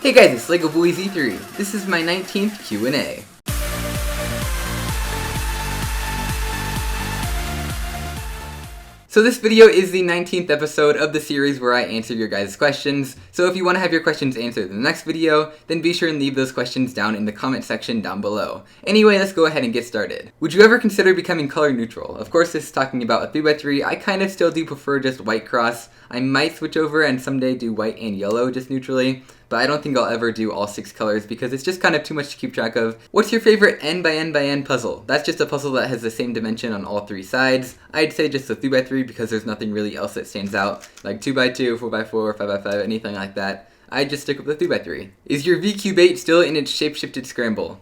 Hey guys, it's LEGO Boys E3. This is my 19th Q&A. So this video is the 19th episode of the series where I answer your guys' questions. So if you want to have your questions answered in the next video, then be sure and leave those questions down in the comment section down below. Anyway, let's go ahead and get started. Would you ever consider becoming color neutral? Of course, this is talking about a 3x3. I kind of still do prefer just white cross. I might switch over and someday do white and yellow just neutrally, but I don't think I'll ever do all 6 colors because it's just kind of too much to keep track of. What's your favorite N by N by N puzzle? That's just a puzzle that has the same dimension on all 3 sides. I'd say just a 3x3 because there's nothing really else that stands out, like 2x2, 4x4, 5x5, anything like that. I'd just stick with the 3x3. Is your VQ bait still in its shape-shifted scramble?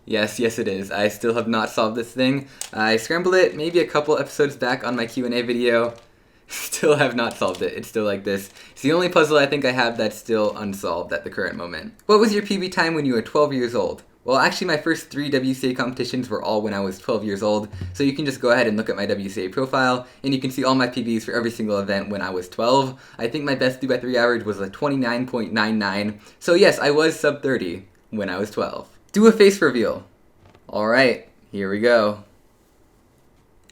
Yes, it is. I still have not solved this thing. I scrambled it maybe a couple episodes back on my Q&A video. Still have not solved it. It's still like this. It's the only puzzle I think I have that's still unsolved at the current moment. What was your PB time when you were 12 years old? Well, actually my first 3 WCA competitions were all when I was 12 years old, so you can just go ahead and look at my WCA profile, and you can see all my PBs for every single event when I was 12. I think my best 3x3 average was a 29.99, so yes, I was sub 30 when I was 12. Do a face reveal. Alright, here we go.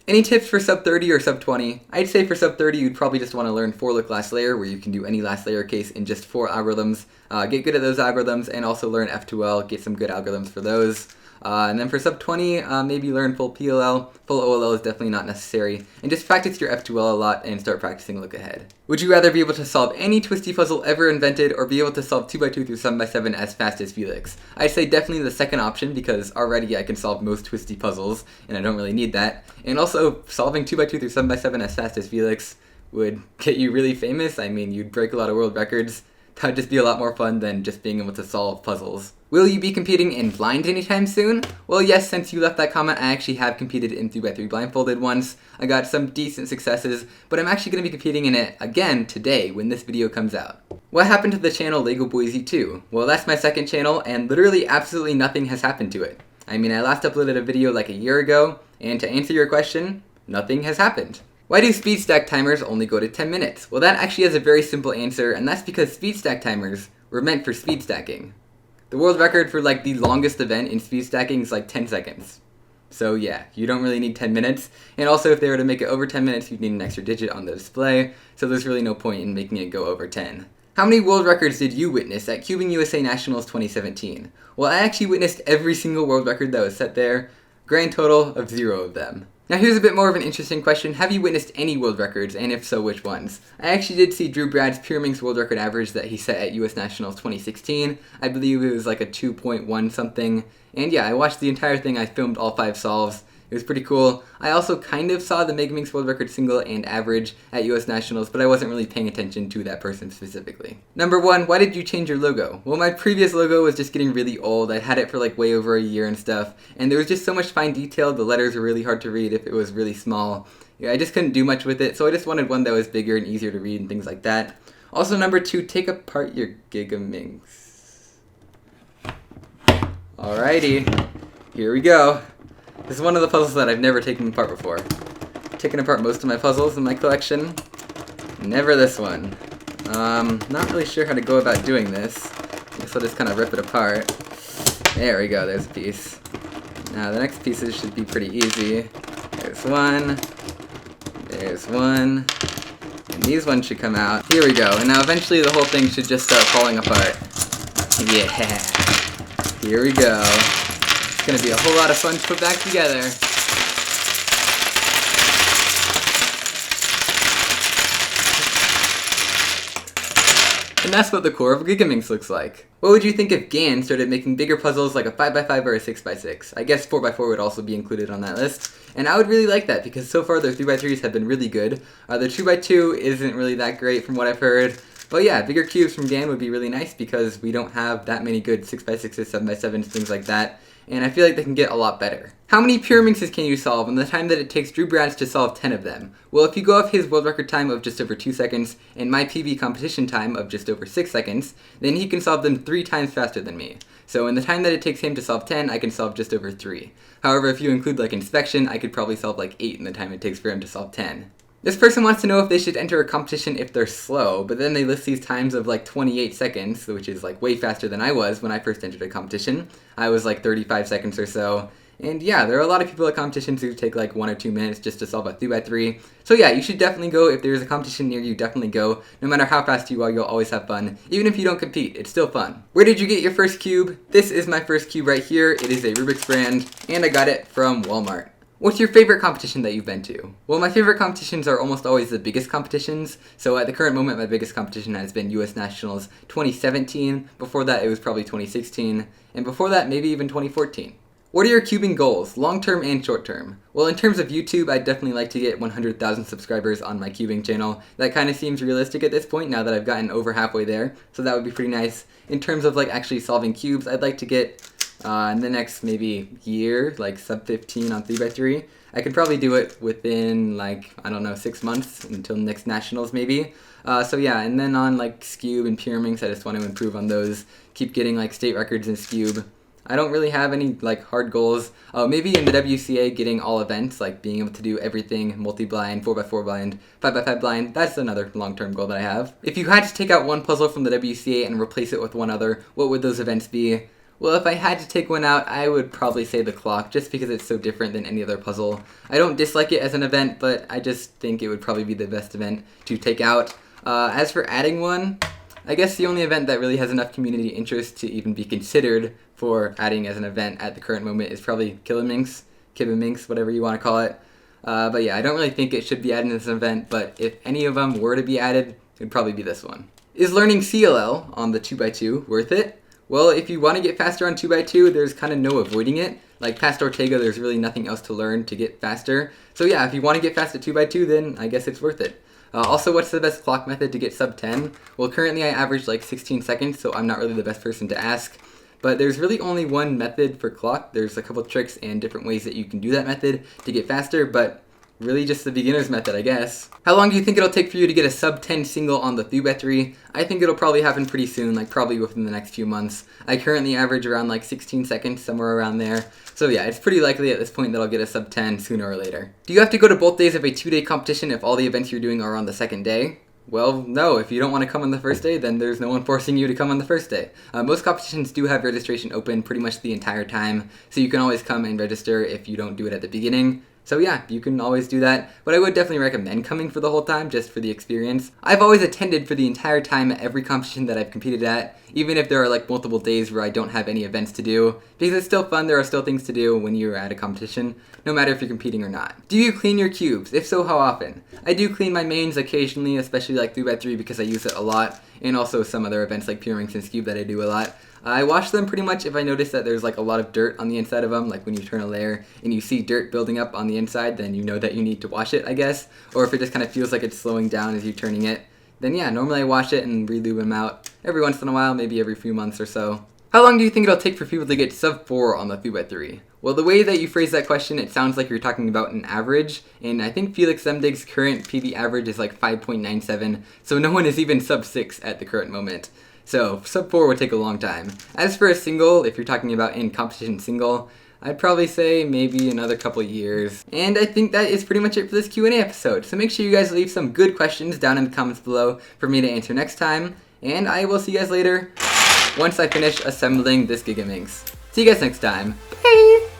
Any tips for sub 30 or sub 20? I'd say for sub 30 you'd probably just want to learn for look last layer, where you can do any last layer case in just 4 algorithms. Get good at those algorithms and also learn F2L, get some good algorithms for those. And then for sub 20, maybe learn full PLL. Full OLL is definitely not necessary. And just practice your F2L a lot and start practicing look ahead. Would you rather be able to solve any twisty puzzle ever invented or be able to solve 2x2 through 7x7 as fast as Felix? I'd say definitely the second option because already I can solve most twisty puzzles and I don't really need that. And also solving 2x2 through 7x7 as fast as Felix would get you really famous. I mean, you'd break a lot of world records. That would just be a lot more fun than just being able to solve puzzles. Will you be competing in blind anytime soon? Well, yes, since you left that comment, I actually have competed in 3x3 blindfolded once. I got some decent successes, but I'm actually going to be competing in it again today when this video comes out. What happened to the channel LEGO Boys E2? Well, that's my second channel, and literally absolutely nothing has happened to it. I mean, I last uploaded a video like a year ago, and to answer your question, nothing has happened. Why do speed stack timers only go to 10 minutes? Well, that actually has a very simple answer, and that's because speed stack timers were meant for speed stacking. The world record for like the longest event in speed stacking is like 10 seconds. So yeah, you don't really need 10 minutes. And also if they were to make it over 10 minutes, you'd need an extra digit on the display, so there's really no point in making it go over 10. How many world records did you witness at Cubing USA Nationals 2017? Well, I actually witnessed every single world record that was set there. Grand total of 0 of them. Now here's a bit more of an interesting question. Have you witnessed any world records, and if so, which ones? I actually did see Drew Brad's Pyraminx world record average that he set at US Nationals 2016. I believe it was like a 2.1 something. And yeah, I watched the entire thing. I filmed all 5 solves. It was pretty cool. I also kind of saw the Gigaminx world record single and average at US Nationals, but I wasn't really paying attention to that person specifically. Number 1, why did you change your logo? Well, my previous logo was just getting really old. I had it for like way over a year and stuff, and there was just so much fine detail. The letters were really hard to read if it was really small. Yeah, I just couldn't do much with it, so I just wanted one that was bigger and easier to read and things like that. Also, number 2, take apart your Gigaminx. Alrighty, here we go. This is one of the puzzles that I've never taken apart before. I've taken apart most of my puzzles in my collection. Never this one. Not really sure how to go about doing this. I guess I'll just kind of rip it apart. There we go, there's a piece. Now the next pieces should be pretty easy. There's one. There's one. And these ones should come out. Here we go. And now eventually the whole thing should just start falling apart. Yeah. Here we go. It's gonna be a whole lot of fun to put back together. And that's what the core of Gigaminx looks like. What would you think if GAN started making bigger puzzles like a 5x5 or a 6x6? I guess 4x4 would also be included on that list. And I would really like that because so far their 3x3s have been really good. The 2x2 isn't really that great from what I've heard. But yeah, bigger cubes from GAN would be really nice because we don't have that many good 6x6s, 7x7s, things like that. And I feel like they can get a lot better. How many Pyraminxes can you solve in the time that it takes Drew Brads to solve 10 of them? Well, if you go off his world record time of just over 2 seconds and my PB competition time of just over 6 seconds, then he can solve them 3 times faster than me. So in the time that it takes him to solve 10, I can solve just over 3. However, if you include like inspection, I could probably solve like 8 in the time it takes for him to solve 10. This person wants to know if they should enter a competition if they're slow, but then they list these times of like 28 seconds, which is like way faster than I was when I first entered a competition. I was like 35 seconds or so. And yeah, there are a lot of people at competitions who take like 1 or 2 minutes just to solve a 3x3. So yeah, you should definitely go. If there's a competition near you, definitely go. No matter how fast you are, you'll always have fun. Even if you don't compete, it's still fun. Where did you get your first cube? This is my first cube right here. It is a Rubik's brand, and I got it from Walmart. What's your favorite competition that you've been to? Well, my favorite competitions are almost always the biggest competitions. So at the current moment, my biggest competition has been US Nationals 2017. Before that, it was probably 2016. And before that, maybe even 2014. What are your cubing goals, long-term and short-term? Well, in terms of YouTube, I'd definitely like to get 100,000 subscribers on my cubing channel. That kind of seems realistic at this point now that I've gotten over halfway there. So that would be pretty nice. In terms of like actually solving cubes, I'd like to get in the next maybe year, like sub 15 on 3x3. I could probably do it within like, I don't know, 6 months until next nationals maybe. So yeah, and then on like Scube and Pyraminx, I just want to improve on those. Keep getting like state records in Scube. I don't really have any like hard goals. Maybe in the WCA getting all events, like being able to do everything, multi-blind, 4x4 blind, 5x5 blind, that's another long-term goal that I have. If you had to take out one puzzle from the WCA and replace it with one other, what would those events be? Well, if I had to take one out, I would probably say the clock, just because it's so different than any other puzzle. I don't dislike it as an event, but I just think it would probably be the best event to take out. As for adding one, I guess the only event that really has enough community interest to even be considered for adding as an event at the current moment is probably Gigaminx, whatever you want to call it. But yeah, I don't really think it should be added as an event, but if any of them were to be added, it would probably be this one. Is learning CLL on the 2x2 worth it? Well, if you want to get faster on 2x2, there's kind of no avoiding it. Like past Ortega, there's really nothing else to learn to get faster. So yeah, if you want to get fast at 2x2, then I guess it's worth it. Also, what's the best clock method to get sub 10? Well, currently I average like 16 seconds, so I'm not really the best person to ask. But there's really only one method for clock. There's a couple tricks and different ways that you can do that method to get faster, but really just the beginner's method, I guess. How long do you think it'll take for you to get a sub 10 single on the 3x3? I think it'll probably happen pretty soon, like probably within the next few months. I currently average around like 16 seconds, somewhere around there. So yeah, it's pretty likely at this point that I'll get a sub 10 sooner or later. Do you have to go to both days of a 2-day competition if all the events you're doing are on the second day? Well, no. If you don't want to come on the first day, then there's no one forcing you to come on the first day. Most competitions do have registration open pretty much the entire time, so you can always come and register if you don't do it at the beginning. So yeah, you can always do that, but I would definitely recommend coming for the whole time, just for the experience. I've always attended for the entire time at every competition that I've competed at, even if there are like multiple days where I don't have any events to do, because it's still fun. There are still things to do when you're at a competition, no matter if you're competing or not. Do you clean your cubes? If so, how often? I do clean my mains occasionally, especially like 3x3 because I use it a lot, and also some other events like Pyraminx and Scube that I do a lot. I wash them pretty much if I notice that there's like a lot of dirt on the inside of them, like when you turn a layer and you see dirt building up on the inside, then you know that you need to wash it, I guess. Or if it just kind of feels like it's slowing down as you're turning it, then yeah, normally I wash it and re-lube them out every once in a while, maybe every few months or so. How long do you think it'll take for people to get sub 4 on the 3x3? Well, the way that you phrase that question, it sounds like you're talking about an average, and I think Felix Zemdig's current PB average is like 5.97, so no one is even sub 6 at the current moment. So sub 4 would take a long time. As for a single, if you're talking about in competition single, I'd probably say maybe another couple years. And I think that is pretty much it for this Q&A episode. So make sure you guys leave some good questions down in the comments below for me to answer next time. And I will see you guys later once I finish assembling this Gigaminx. See you guys next time. Bye!